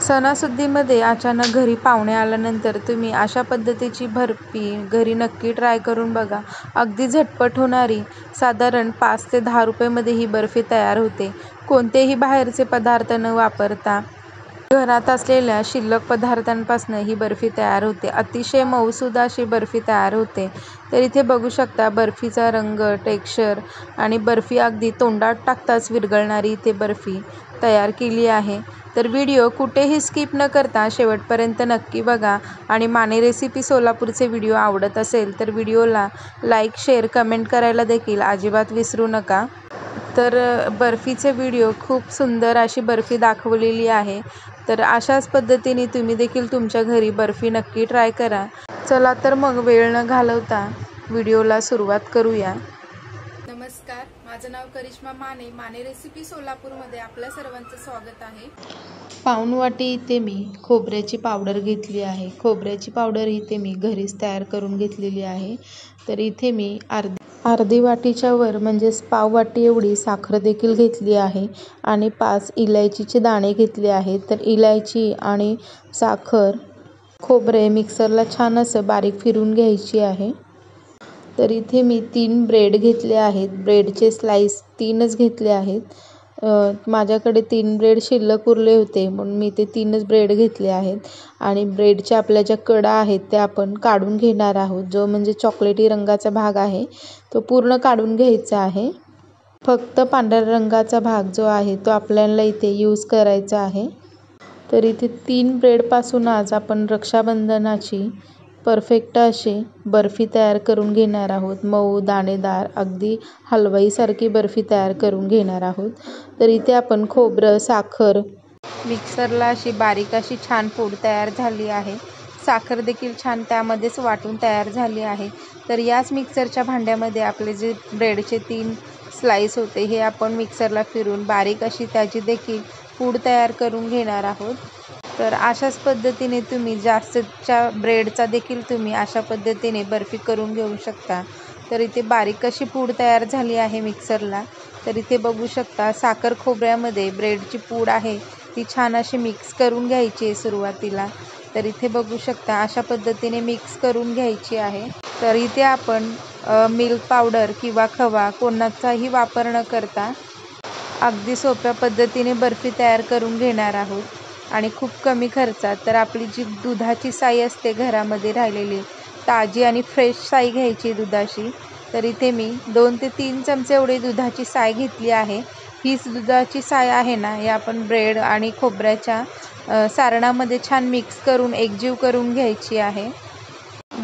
सणासुदीमध्ये अचानक घरी पाहुणे आल्यानंतर तुम्ही अशा पद्धतीची बर्फी घरी नक्की ट्राय करून बघा. अगदी झटपट होणारी, साधारण 5 ते 10 रुपयेमध्ये ही बर्फी तयार होते. कोणतेही बाहेरचे पदार्थ न वापरता घरात असलेल्या शिल्लक पदार्थांपासून ही बर्फी तयार होते. अतिशय मऊसूद अशी बर्फी तयार होते. तर इथे बघू शकता बर्फीचा रंग, टेक्स्चर आणि बर्फी अगदी तोंडात टाकताच विरघळणारी इथे बर्फी तयार केली आहे. तर व्हिडिओ कुठेही स्किप न करता शेवटपर्यंत नक्की बघा आणि माने रेसिपी सोलापूरचे व्हिडिओ आवडत असेल तर व्हिडिओला लाईक, शेअर, कमेंट करायला देखील अजिबात विसरू नका. तर बर्फीचे व्हिडिओ खूप सुंदर अशी बर्फी दाखवलेली आहे. तर अशाच पद्धतीने तुम्ही देखील तुमच्या घरी बर्फी नक्की ट्राय करा. चला तर मग वेळ न घालवता व्हिडिओला सुरुवात करूया. नमस्कार, माझं नाव करिश्मा माने. माने रेसिपी सोलापूरमध्ये आपल्या सर्वांचं स्वागत आहे. पाऊण वाटी इथे मी खोबऱ्याची पावडर घेतली आहे. खोबऱ्याची पावडर इथे मी घरीच तयार करून घेतलेली आहे. तर इथे मी अर्धी वाटीच्या वर म्हणजेच पाव वाटी एवढी साखर देखील घेतली आहे आणि 5 इलायचीचे दाणे घेतले आहेत. तर इलायची आणि साखर, खोबरे मिक्सरला छान असं बारीक फिरून घ्यायची आहे. तर इथे मी 3 ब्रेड घेतले आहेत. ब्रेडचे स्लाइस 3च घेतले आहेत. माझ्याकडे 3 ब्रेड शिल्लक उरले होते म्हणून मी ते 3च ब्रेड घेतले आहेत. आणि ब्रेडच्या आपल्या ज्या कडा आहेत त्या आपण काढून घेणार आहोत. जो म्हणजे चॉकलेटी रंगाचा भाग आहे तो पूर्ण काढून घ्यायचा आहे. फक्त पांढऱ्या रंगाचा भाग जो आहे तो आपल्याला इथे यूज करायचा आहे. तर इथे 3 ब्रेडपासून आज आपण रक्षाबंधनाची परफेक्ट अशी बर्फी तयार करून घेणार आहोत. मऊ, दाणेदार, अगदी हलवाईसारखी बर्फी तयार करून घेणार आहोत. तर इथे आपण खोबरं, साखर मिक्सरला अशी बारीक अशी छान पूड तयार झाली आहे. साखर देखील छान त्यामध्येच वाटून तयार झाली आहे. तर याच मिक्सरच्या भांड्यामध्ये आपले जे ब्रेडचे 3 स्लाइस होते हे आपण मिक्सरला फिरून बारीक अशी त्याची देखील पूड तयार करून घेणार आहोत. तर अशाच पद्धतीने तुम्ही जास्तच्या ब्रेडचा देखील तुम्ही अशा पद्धतीने बर्फी करून घेऊ शकता. तर इथे बारीक अशी पूड तयार झाली आहे मिक्सरला. तर इथे बघू शकता साखर खोबऱ्यामध्ये ब्रेडची पूड आहे ती छान अशी मिक्स करून घ्यायची आहे सुरुवातीला. तर इथे बघू शकता अशा पद्धतीने मिक्स करून घ्यायची आहे. तर इथे आपण मिल्क पावडर किंवा खवा कोणाचाही वापर न करता अगदी सोप्या पद्धतीने बर्फी तयार करून घेणार आहोत आणि खूप कमी खर्चात. तर आपली जी दुधाची साई असते घरामध्ये राहिलेली ताजी आणि फ्रेश साई घ्यायची दुधाची. तर इथे मी 2 ते 3 चमचे एवढी दुधाची साय घेतली आहे. हीच दुधाची साय आहे ना हे आपण ब्रेड आणि खोबऱ्याच्या सारणामध्ये छान मिक्स करून एकजीव करून घ्यायची आहे.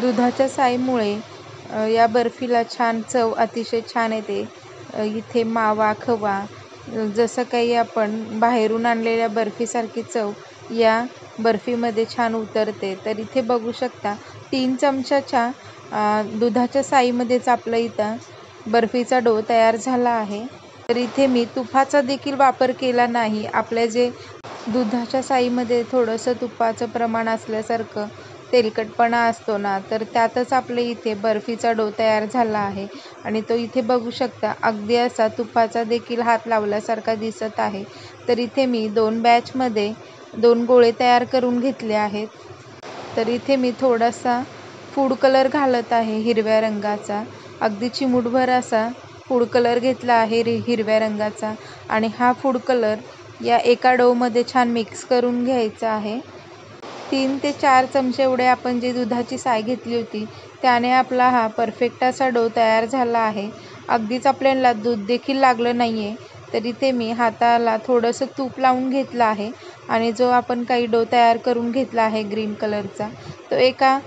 दुधाच्या साईमुळे या बर्फीला छान चव अतिशय छान येते. इथे मावा, खवा जसं काही आपण बाहेरून आणलेल्या बर्फीसारखी चव या बर्फीमध्ये छान उतरते. तर इथे बघू शकता 3 चमच्याच्या दुधाच्या साईमध्येच आपलं इथं बर्फीचा डो तयार झाला आहे. तर इथे मी तुपाचा देखील वापर केला नाही. आपल्या जे दुधाच्या साईमध्ये थोडंसं तुपाचं प्रमाण असल्यासारखं तेलकटपणा असतो ना तर त्यातच आपले इथे बर्फीचा डो तयार झाला आहे. आणि तो इथे बघू शकता अगदी असा तुपाचा देखील हात लावल्यासारखा दिसत आहे. तर इथे मी 2 बॅचमध्ये 2 गोळे तयार करून घेतले आहेत. तर इथे मी थोडासा फूड कलर घालत आहे हिरव्या रंगाचा. अगदी चिमूटभर असा फूड कलर घेतला आहे हिरव्या रंगाचा. आणि हा फूड कलर या एका डोमध्ये छान मिक्स करून घ्यायचा आहे. 3 ते 4 चमचे एवढे आपण जी दुधाची साय घेतली होती त्याने आपला हा परफेक्ट असा डो तयार झाला आहे. अगदीच आपल्याला दूध देखील लागलं नाही आहे. तर इथे मी हाताला थोडंसं तूप लावून घेतलं आहे आणि जो आपण काही डो तयार करून घेतला आहे ग्रीन कलरचा तो एका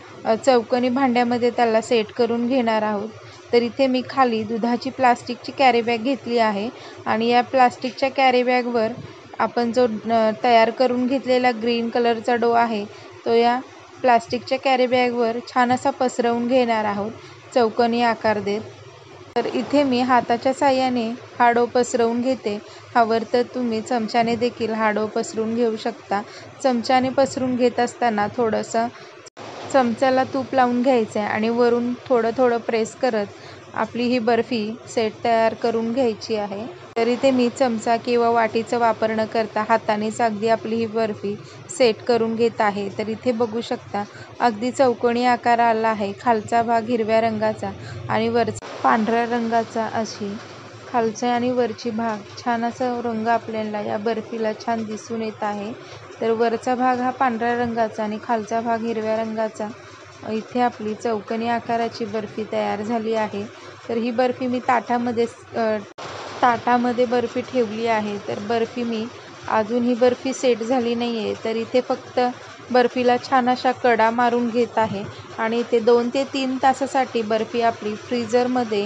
चौकोनी भांड्यामध्ये त्याला सेट करून घेणार आहोत. तर इथे मी खाली दुधाची प्लास्टिकची कॅरीबॅग घेतली आहे आणि या प्लास्टिकच्या कॅरीबॅगवर आपण जो तयार करून घेतलेला ग्रीन कलरचा डो आहे तो या प्लास्टिकच्या कॅरीबॅगवर छान असा पसरवून घेणार आहोत चौकोनी आकार देत. तर इथे मी हाताच्या साहाय्याने हा डो पसरवून घेते. हवं तर तुम्ही चमच्याने देखील हा डो पसरून घेऊ शकता. चमच्याने पसरून घेत असताना थोडंसं चमच्याला तूप लावून घ्यायचं आहे आणि वरून थोडं थोडं प्रेस करत आपली ही बर्फी सेट तयार करून घ्यायची आहे. तर इथे मी चमचा किंवा वाटीचा वापर न करता हातानेच अगदी आपली ही बर्फी सेट करून घेत आहे। तर इथे बघू शकता अगदी चौकोनी आकार आला आहे। खालचा भाग हिरव्या रंगाचा आणि वरचा पांढऱ्या रंगाचा अशी खालचा आणि वरची भाग छान असा रंग आपल्याला या बर्फीला छान दिसून येत आहे। तर वरचा भाग हा पांढऱ्या रंगाचा आणि खालचा भाग हिरव्या रंगाचा इथे आपली चौकोनी आकाराची बर्फी तयार झाली आहे। तर ही बर्फी मी ताटामध्ये बर्फी ठेवली आहे। तर बर्फी मी अजून ही बर्फी सेट झाली नाही आहे, तर इथे फक्त बर्फीला छान अशा कडा मारून घेत आहे आणि इथे 2 ते 3 तासासाठी बर्फी आपली फ्रीजरमध्ये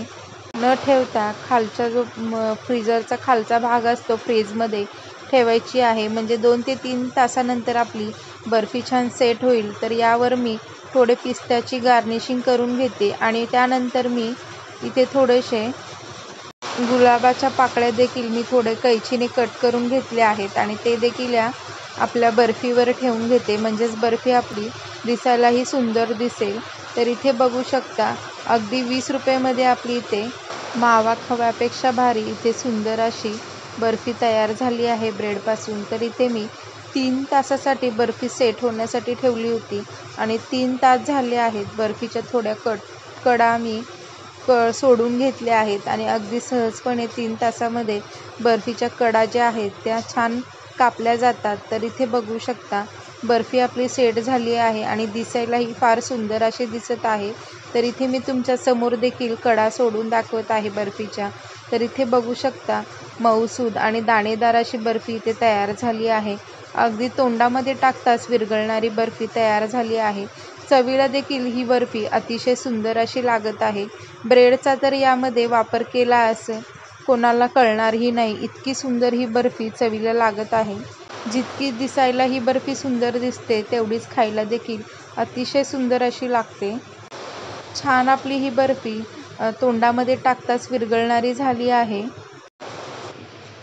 न ठेवता खालचा जो फ्रीजरचा खालचा भाग असतो फ्रीजमध्ये ठेवायची आहे। म्हणजे 2 ते 3 तासानंतर आपली बर्फी छान सेट होईल। तर यावर मी थोडे पिस्त्याची गार्निशिंग करून घेते आणि त्यानंतर मी इथे थोडेसे गुलाबाच्या पाकळ्या देखील मी थोडे कैचीने कट करून घेतले आहेत आणि ते देखील या आपल्या बर्फीवर ठेवून घेते, म्हणजेच बर्फी आपली दिसायलाही सुंदर दिसेल। तर इथे बघू शकता अगदी 20 रुपयामध्ये आपली इथे मावा खव्यापेक्षा भारी इथे सुंदर अशी बर्फी तयार झाली आहे ब्रेडपासून। तर इथे मी 3 तासासाठी बर्फी सेट होण्यासाठी ठेवली होती आणि 3 तास झाले आहेत। बर्फीच्या थोड्या कडा मी सोडून घेतल्या आहेत आणि अगदी सहजपणे 3 तासामध्ये बर्फीच्या कडा ज्या आहेत त्या छान कापल्या जातात। तर इथे बघू शकता बर्फी आपली सेट झाली आहे आणि दिसायलाही फार सुंदर अशी दिसत आहे। तर इथे मी तुमच्या समोर देखील कडा सोडून दाखवत आहे बर्फीच्या। तर इथे बघू शकता मऊसूद आणि दाणेदार अशी बर्फी इथे तयार झाली आहे। अगदी तोंडामध्ये टाकताच विरघळणारी बर्फी तयार झाली आहे। चवीला देखील ही बर्फी अतिशय सुंदर अशी लागत आहे। ब्रेडचा तर यामध्ये वापर केला असं कोणाला कळणारही नाही, इतकी सुंदर ही बर्फी चवीला लागत आहे। जितकी दिसायला ही बर्फी सुंदर दिसते तेवढीच खायला देखील अतिशय सुंदर अशी लागते। छान आपली ही बर्फी तोंडामध्ये टाकताच विरघळणारी झाली आहे।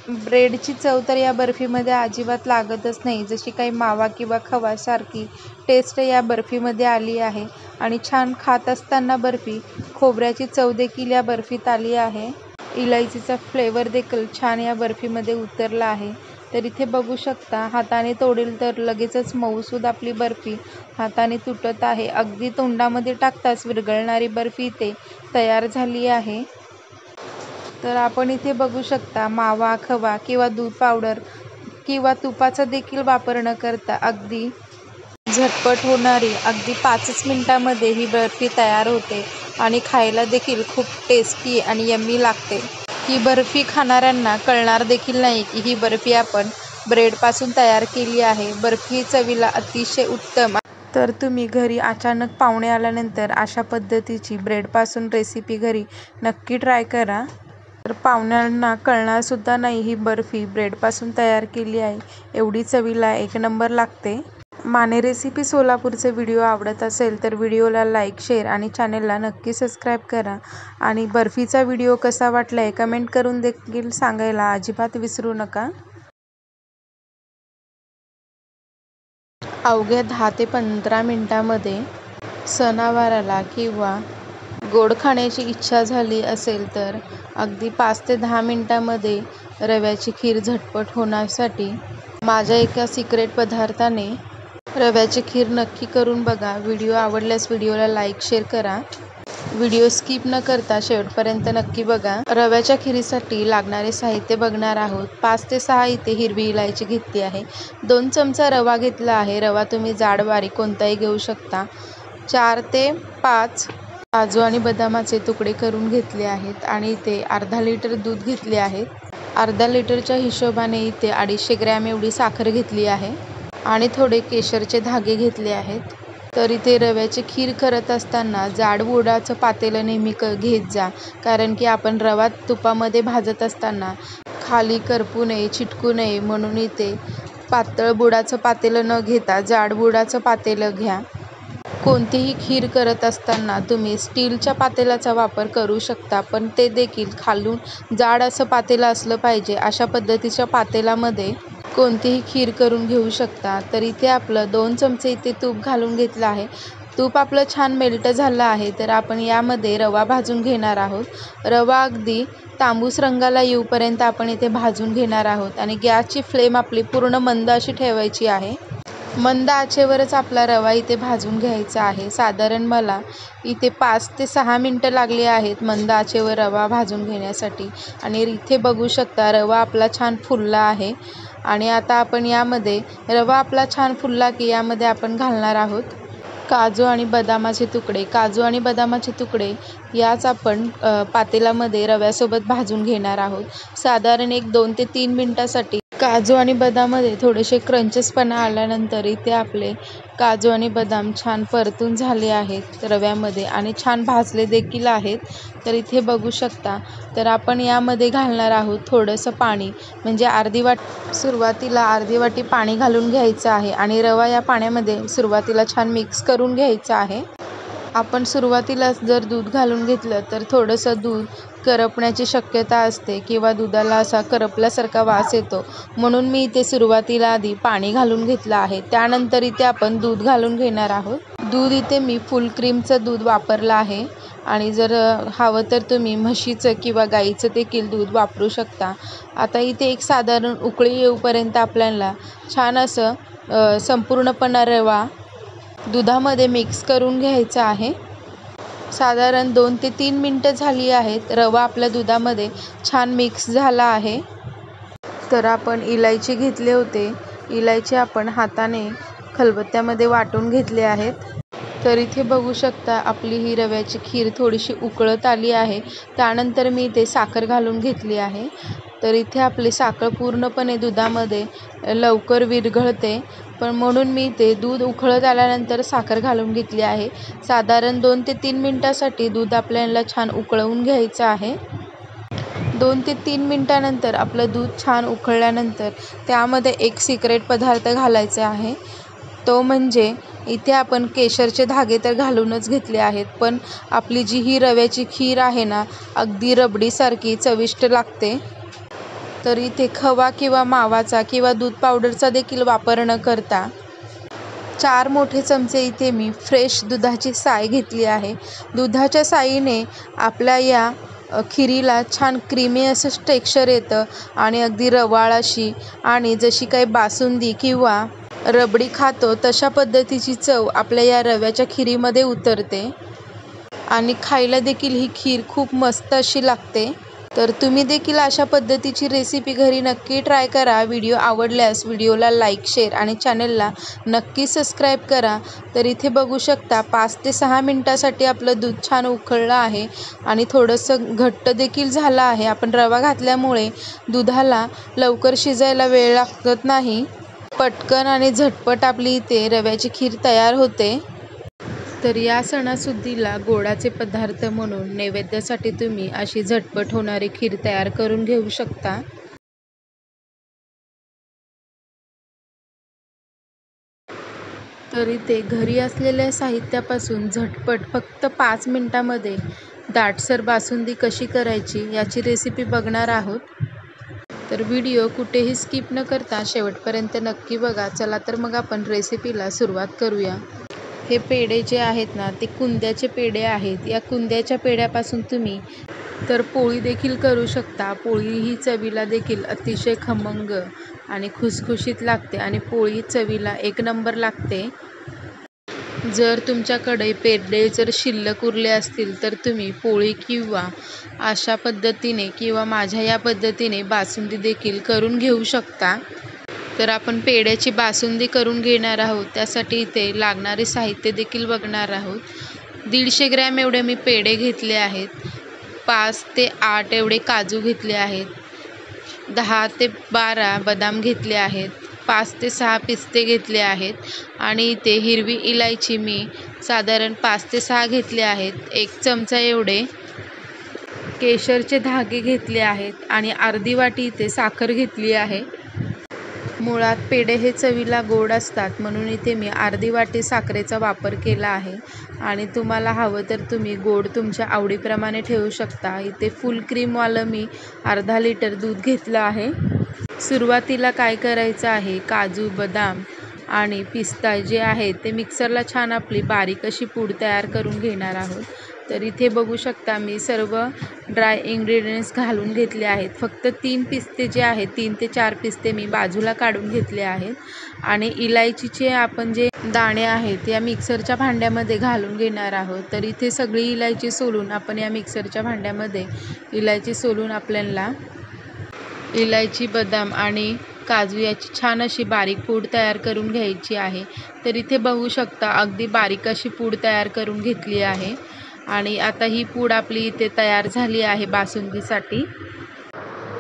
ब्रेडची चव तर या बर्फीमध्ये अजिबात लागतच नाही, जशी काही मावा किंवा खवा सारखी टेस्ट या बर्फीमध्ये आली आहे आणि छान खात असताना बर्फी खोबऱ्याची चव देखील या बर्फीत आली आहे। इलायचीचा फ्लेवर देखील छान या बर्फीमध्ये उतरला आहे। तर इथे बघू शकता हाताने तोडेल तर लगेचच मऊसूद आपली बर्फी हाताने तुटत आहे। अगदी तोंडामध्ये टाकताच विरघळणारी बर्फी इथे तयार झाली आहे। तर आपण इथे बघू शकता मावा खवा किंवा दूध पावडर किंवा तुपाचा देखील वापर न करता अगदी झटपट होणारी अगदी 5च मिनिटांमध्ये ही बर्फी तयार होते आणि खायला देखील खूप टेस्टी आणि यम्मी लागते। ही बर्फी खाणाऱ्यांना कळणार देखील नाही की ही बर्फी आपण ब्रेडपासून तयार केली आहे। बर्फी चवीला अतिशय उत्तम। तर तुम्ही घरी अचानक पाहुणे आल्यानंतर अशा पद्धतीची ब्रेडपासून रेसिपी घरी नक्की ट्राय करा। तर पाहुण्यांना कळणार सुद्धा नाही ही बर्फी ब्रेडपासून तयार केली आहे, एवढी चवीला एक नंबर लागते। माने रेसिपी सोलापूरचे व्हिडिओ आवडत असेल तर व्हिडिओला लाईक, शेअर आणि चॅनलला नक्की सबस्क्राईब करा आणि बर्फीचा व्हिडिओ कसा वाटलाय कमेंट करून देखील सांगायला अजिबात विसरू नका। अवघ्या 10 ते 15 मिनिटांमध्ये सणावाराला किंवा गोड खाण्याची इच्छा झाली असेल तर अगदी 5 ते 10 मिनिटांमध्ये रव्याची खीर झटपट होण्यासाठी माझ्या एका सिक्रेट पदार्थाने रव्याची खीर नक्की करून बघा। व्हिडिओ आवडल्यास व्हिडिओला लाईक, शेअर करा। व्हिडिओ स्किप न करता शेवटपर्यंत नक्की बघा। रव्याच्या खिरीसाठी लागणारे साहित्य बघणार आहोत। 5 ते 6 इथे हिरवी इलायची घेतली आहे। 2 चमचा रवा घेतला आहे। रवा तुम्ही जाड बारीक कोणताही घेऊ शकता। 4 ते 5 काजू आणि बदामाचे तुकडे करून घेतले आहेत आणि इथे अर्धा लिटर दूध घेतले आहे। अर्धा लिटरच्या हिशोबाने इथे 250 ग्रॅम एवढी साखर घेतली आहे आणि थोडे केशरचे धागे घेतले आहेत। तर इथे रव्याची खीर करत असताना जाड बुडाचं पातेलं नेहमी घेत जा, कारण की आपण रवा तुपामध्ये भाजत असताना खाली करपू नये, चिटकू नये म्हणून इथे पातळ बुडाचं पातेलं न घेता जाड बुडाचं पातेलं घ्या। कोणतीही खीर करत असताना तुम्ही स्टीलच्या पातेल्याचा वापर करू शकता, पण ते देखील खालून जाड असं पातेलं असलं पाहिजे। अशा पद्धतीच्या पातेल्यामध्ये कोणतीही खीर करून घेऊ शकता। तर इथे आपलं 2 चमचे इथे तूप घालून घेतलं आहे। तूप आपलं छान मेल्ट झालं आहे तर आपण यामध्ये रवा भाजून घेणार आहोत. रवा अगदी तांबूस रंगाला येऊपर्यंत आपण इथे भाजून घेणार आहोत आणि गॅसची फ्लेम आपली पूर्ण मंद अशी ठेवायची आहे. मंद आचेवरच आपला रवा इथे भाजून घ्यायचा आहे. साधारण मला इथे 5 ते 6 मिनटं लागली आहेत मंद आचेवर रवा भाजून घेण्यासाठी. आणि इथे बघू शकता रवा आपला छान फुलला आहे. आणि आता आपण यामध्ये रवा आपला छान फुलला की यामध्ये आपण घालणार आहोत काजू आणि बदामाचे तुकडे. काजू आणि बदामाचे तुकडे याच आपण पातेल्यामध्ये रव्यासोबत भाजून घेणार आहोत. साधारण 2 ते 3 मिनटासाठी काजू आणि बदाममध्ये थोडेसे क्रंचेसपणा आल्यानंतर इथे आपले काजू आणि बदाम छान परतून झाले आहेत रव्यामध्ये आणि छान भाजले देखील आहेत. तर इथे बघू शकता. तर आपण यामध्ये घालणार आहोत थोडंसं पाणी, म्हणजे सुरुवातीला अर्धी वाटी पाणी घालून घ्यायचं आहे आणि रवा या पाण्यामध्ये सुरुवातीला छान मिक्स करून घ्यायचं आहे. आपण सुरुवातीलाच जर दूध घालून घेतलं तर थोडंसं दूध करपण्याची शक्यता असते किंवा दुधाला असा करपल्यासारखा वास येतो. म्हणून मी इथे सुरुवातीला आधी पाणी घालून घेतलं आहे. त्यानंतर इथे आपण दूध घालून घेणार आहोत. दूध इथे मी फुल क्रीमचं दूध वापरलं आहे आणि जर हवं तर तुम्ही म्हशीचं किंवा गाईचं देखील दूध वापरू शकता. आता इथे एक साधारण उकळी येऊपर्यंत आपल्याला छान असं संपूर्णपणे रवा दुधामध्ये मिक्स करून घ्यायचा आहे. साधारण 2 ते 3 मिनटं झाली आहेत. रवा आपल्या दुधामध्ये छान मिक्स झाला आहे. तर आपण इलायची घेतले होते. इलायची आपण हाताने खलबत्त्यामध्ये वाटून घेतले आहेत. तर इथे बघू शकता आपली ही रव्याची खीर थोडीशी उकळत आली आहे. त्यानंतर मी इथे साखर घालून घेतली आहे. तर इथे आपली साखर पूर्णपणे दुधामध्ये लवकर विरघळते, पण म्हणून मी ते दूध उकळत आल्यानंतर साखर घालून घेतली आहे. साधारण 2 ते 3 मिनटासाठी दूध आपल्याला छान उकळवून घ्यायचं आहे. 2 ते 3 मिनटानंतर आपलं दूध छान उकळल्यानंतर त्यामध्ये एक सिक्रेट पदार्थ घालायचा आहे. तो म्हणजे इथे आपण केशरचे धागे तर घालूनच घेतले आहेत, पण आपली जी ही रव्याची खीर आहे ना, अगदी रबडीसारखी चविष्ट लागते. तर इथे खवा किंवा मावाचा किंवा दूध पावडरचा देखील वापर न करता 4 मोठे चमचे इथे मी फ्रेश दुधाची साय घेतली आहे. दुधाच्या साईने आपल्या या खिरीला छान क्रीमी असं टेक्स्चर येतं आणि अगदी रवाळ अशी आणि जशी काही बासुंदी किंवा रबडी खातो तशा पद्धतीची चव आपल्या या रव्याच्या खिरीमध्ये उतरते आणि खायला देखील ही खीर खूप मस्त अशी लागते. तर तुम्ही देखील अशा पद्धतीची रेसिपी घरी नक्की ट्राय करा. व्हिडिओ आवडल्यास व्हिडिओला लाईक, शेअर आणि चॅनलला नक्की सबस्क्राईब करा. तर इथे बघू शकता 5 ते 6 मिनटासाठी आपलं दूध छान उकळलं आहे आणि थोडंसं घट्ट देखील झालं आहे. आपण रवा घातल्यामुळे दुधाला लवकर शिजायला वेळ लागत नाही. पटकन आणि झटपट आपली इथे रव्याची खीर तयार होते. तर या सणासुदीला गोडाचे पदार्थ म्हणून नैवेद्यासाठी तुम्ही अशी झटपट होणारी खीर तयार करून घेऊ शकता. तर इथे घरी असलेल्या साहित्यापासून झटपट फक्त 5 मिनिटांमध्ये दाटसर बासुंदी कशी करायची याची रेसिपी बघणार आहोत. तर व्हिडिओ कुठेही स्किप न करता शेवटपर्यंत नक्की बघा. चला तर मग आपण रेसिपीला सुरुवात करूया. हे पेढे जे आहेत ना, ते कुंद्याचे पेढे आहेत. या कुंद्याच्या पेढ्यापासून तुम्ही तर पोळी देखील करू शकता. पोळी ही चवीला देखील अतिशय खमंग आणि खुसखुशीत लागते आणि पोळी चवीला 1 नंबर लागते. जर तुमच्याकडे पेढे जर शिल्लक उरले असतील तर तुम्ही पोळी किंवा अशा पद्धतीने किंवा माझ्या या पद्धतीने बासुंदी देखील करून घेऊ शकता. तर आपण पेढ्याची बासुंदी करून घेणार आहोत. त्यासाठी इथे लागणारे साहित्य देखील बघणार आहोत. 150 ग्रॅम एवढे मी पेढे घेतले आहेत. 5 ते 8 एवढे काजू घेतले आहेत. 10 ते 12 बदाम घेतले आहेत. 5 ते 6 पिस्ते घेतले आहेत आणि इथे हिरवी इलायची मी साधारण 5 ते 6 घेतले आहेत. 1 चमचा एवढे केशरचे धागे घेतले आहेत आणि अर्धी वाटी इथे साखर घेतली आहे. मुळात पेढे हे चवीला गोड असतात, म्हणून इथे मी अर्धी वाटी साखरेचा वापर केला आहे आणि तुम्हाला हवं तर तुम्ही गोड तुमच्या आवडीप्रमाणे ठेवू शकता. इथे फुल क्रीमवालं मी अर्धा लिटर दूध घेतलं आहे. सुरुवातीला काय करायचं आहे, काजू, बदाम आणि पिस्ता जे आहे ते मिक्सरला छान आपली बारीक अशी पूड तयार करून घेणार आहोत। तर इथे बघू शकता मी सर्व ड्राय इंग्रेडियंट्स घालून घेतले आहेत। फक्त 3 पिस्ते जे आहेत 3 ते 4 पिस्ते मी बाजूला काढून घेतले आहेत आणि इलायचीचे आपण जे दाणे आहेत या मिक्सरच्या भांड्यामध्ये घालून घेणार आहोत। तर इथे सगळी इलायची सोलून आपण या मिक्सरच्या भांड्यामध्ये इलायची सोलून आपल्याला इलायची, बदाम आणि काजू याची छान अशी बारीक पूड तयार करून घ्यायची आहे। तर इथे बघू शकता अगदी बारीक अशी पूड तयार करून घेतली आहे आणि आता ही पूड आपली इथे तयार झाली आहे बासुंदीसाठी।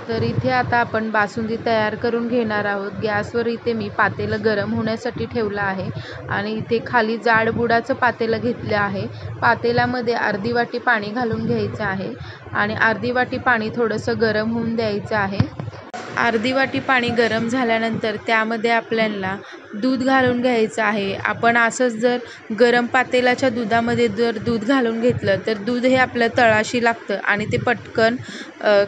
तर इथे आता आपण बासुंदी तयार करून घेणार आहोत। गॅसवर इथे मी पातेलं गरम होण्यासाठी ठेवलं आहे आणि इथे खाली जाड बुडाचं पातेलं घेतलं आहे। पातेल्यामध्ये अर्धी वाटी पाणी घालून घ्यायचं आहे आणि अर्धी वाटी पाणी थोडंसं गरम होऊन द्यायचं आहे। अर्धी वाटी पाणी गरम झाल्यानंतर त्यामध्ये आपल्याला दूध घालून घ्यायचं आहे। आपण असंच जर गरम पातेल्याच्या दुधामध्ये जर दूध घालून घेतलं तर दूध हे आपल्या तळाशी लागतं आणि ते पटकन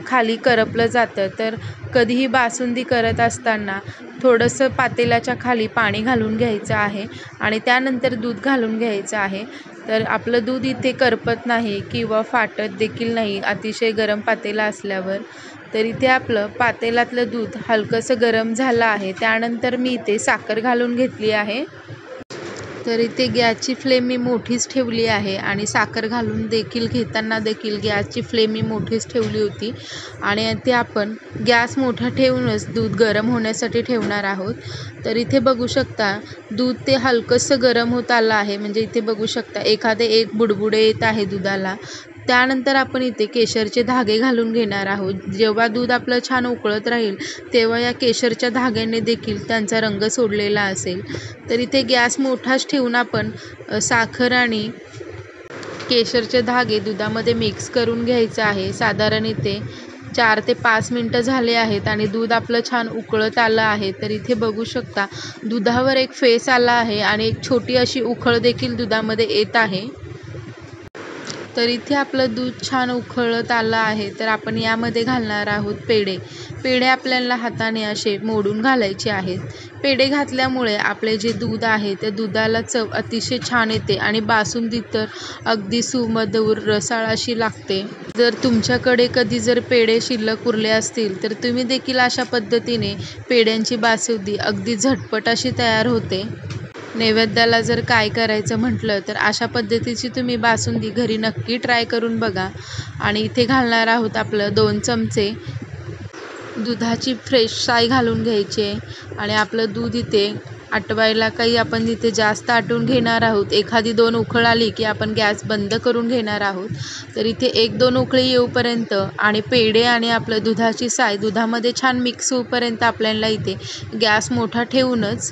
खाली करपलं जातं। तर कधीही बासुंदी करत असताना थोडंसं पातेल्याच्या खाली पाणी घालून घ्यायचं आहे आणि त्यानंतर दूध घालून घ्यायचं आहे। तर आपलं दूध इथे करपत नाही किंवा फाटत देखील नाही अतिशय गरम पातेला असल्यावर। तर इथे आपलं पातेल्यातलं दूध हलकंसं गरम झालं आहे। त्यानंतर मी इथे साखर घालून घेतली आहे। तर इथे गॅसची फ्लेम मी मोठीच ठेवली आहे आणि साखर घालून देखील घेताना देखील गॅसची फ्लेम मी मोठीच ठेवली होती आणि इथे आपण गॅस मोठा ठेवूनच दूध गरम होण्यासाठी ठेवणार आहोत। तर इथे बघू शकता दूध ते हलकंसं गरम होत आलं आहे, म्हणजे इथे बघू शकता एखादे एक बुडबुडे येत आहे दुधाला। त्यानंतर आपण इथे केशरचे धागे घालून घेणार आहोत। जेव्हा दूध आपलं छान उकळत राहील तेव्हा या केशरच्या धाग्याने देखील त्यांचा रंग सोडलेला असेल। तर इथे गॅस मोठाच ठेवून आपण साखर आणि केशरचे धागे दुधामध्ये मिक्स करून घ्यायचं आहे। साधारण इथे 4 ते 5 मिनटं झाले आहेत आणि दूध आपलं छान उकळत आलं आहे। तर इथे बघू शकता दुधावर एक फेस आला आहे आणि एक छोटी अशी उकळ देखील दुधामध्ये येत आहे। तर इथे आपलं दूध छान उकळत आलं आहे। तर आपण यामध्ये घालणार आहोत पेढे। पेढे आपल्याला हाताने असे मोडून घालायचे आहेत। पेढे घातल्यामुळे आपले जे दूध आहे त्या दुधाला चव अतिशय छान येते आणि बासुंदी तर अगदी सुमधुर रसाळ अशी लागते। जर तुमच्याकडे कधी जर पेढे शिल्लक उरले असतील तर तुम्ही देखील अशा पद्धतीने पेढ्यांची बासुंदी अगदी झटपट अशी तयार होते। नैवेद्याला जर काय करायचं म्हटलं तर अशा पद्धतीची तुम्ही बासुंदी घरी नक्की ट्राय करून बघा। आणि इथे घालणार आहोत आपलं 2 चमचे दुधाची फ्रेश साय घालून घ्यायची आणि आपलं दूध इथे आटवायला काही आपण इथे जास्त आटवून घेणार आहोत। एखादी 2 उकळ आली की आपण गॅस बंद करून घेणार आहोत। तर इथे 1-2 उकळी येऊपर्यंत आणि पेढे आणि आपलं दुधाची साय दुधामध्ये छान मिक्स होऊपर्यंत आपल्याला इथे गॅस मोठा ठेवूनच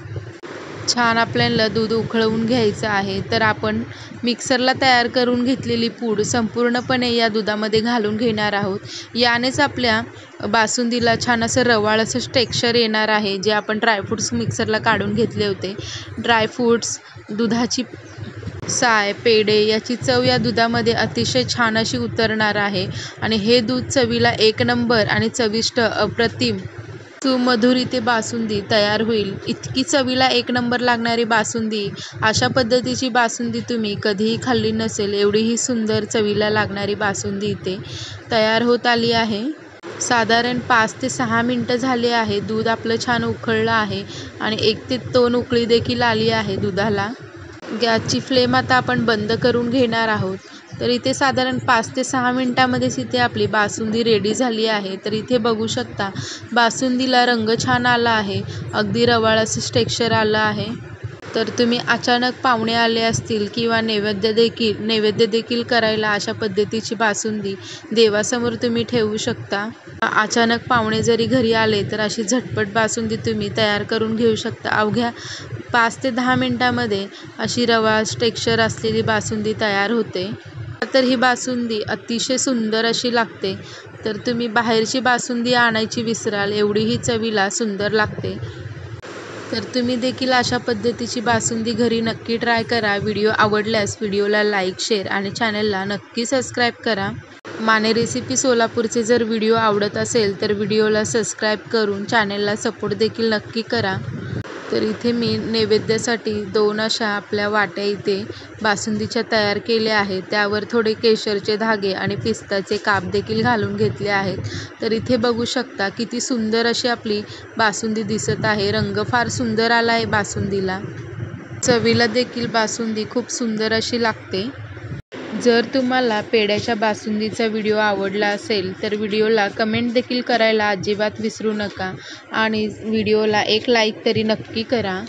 छान आपल्याला दूध उकळवून घ्यायचं आहे। तर आपण मिक्सरला तयार करून घेतलेली पूड संपूर्णपणे या दुधामध्ये घालून घेणार आहोत। यानेच आपल्या बासुंदीला छान असं रवाळ असं टेक्स्चर येणार आहे। जे आपण ड्रायफ्रूट्स मिक्सरला काढून घेतले होते, ड्रायफ्रूट्स, दुधाची साय, पेढे याची चव या दुधामध्ये अतिशय छान अशी उतरणार आहे आणि हे दूध चवीला 1 नंबर आणि चविष्ट अप्रतिम सुमधुर इथे बासुंदी तयार होईल। इतकी चवीला 1 नंबर लागणारी बासुंदी, अशा पद्धतीची बासुंदी तुम्ही कधीही खाल्ली नसेल। एवढी ही सुंदर चवीला लागणारी बासुंदी इथे तयार होत आली आहे। साधारण 5 ते 6 मिनटं झाले आहे। दूध आपलं छान उकळलं आहे आणि 1 ते 2 उकळी देखील आली आहे दुधाला। गॅसची फ्लेम आता आपण बंद करून घेणार आहोत। तर इथे साधारण 5 ते 6 मिनटामध्येच इथे आपली बासुंदी रेडी झाली आहे। तर इथे बघू शकता बासुंदीला रंग छान आला आहे, अगदी रवाळ असं टेक्स्चर आलं आहे। तर तुम्ही अचानक पाहुणे आले असतील किंवा नैवेद्य देखील करायला अशा पद्धतीची बासुंदी देवासमोर तुम्ही ठेवू शकता। अचानक पाहुणे जरी घरी आले तर अशी झटपट बासुंदी तुम्ही तयार करून घेऊ शकता। अवघ्या 5 ते 10 मिनटामध्ये अशी रवाळ टेक्स्चर असलेली बासुंदी तयार होते। तर ही बासुंदी अतिशय सुंदर अशी लागते। तर तुम्ही बाहेरची बासुंदी आणायची विसराल, एवढी ही चवीला सुंदर लागते। तर तुम्ही देखील अशा पद्धतीची बासुंदी घरी नक्की ट्राय करा। व्हिडिओ आवडल्यास व्हिडिओला लाईक, शेअर आणि चॅनलला नक्की सबस्क्राईब करा। माने रेसिपी सोलापूरचे जर व्हिडिओ आवडत असेल तर व्हिडिओला सबस्क्राईब करून चॅनलला सपोर्ट देखील नक्की करा। तर इथे मी नैवेद्यासाठी 2 अशा आपल्या वाट्या इथे बासुंदीच्या तयार केल्या आहेत. त्यावर थोडे केशरचे धागे आणि पिस्ताचे काप देखील घालून घेतले आहेत. तर इथे बघू शकता किती सुंदर अशी आपली बासुंदी दिसत आहे. रंग फार सुंदर आला आहे बासुंदीला. चवीला देखील बासुंदी खूप सुंदर अशी लागते. जर तुम्हाला पेढ्याच्या बासुंदीचा व्हिडिओ आवडला असेल तर व्हिडिओला कमेंट देखील करायला अजिबात विसरू नका आणि व्हिडिओला एक लाईक तरी नक्की करा.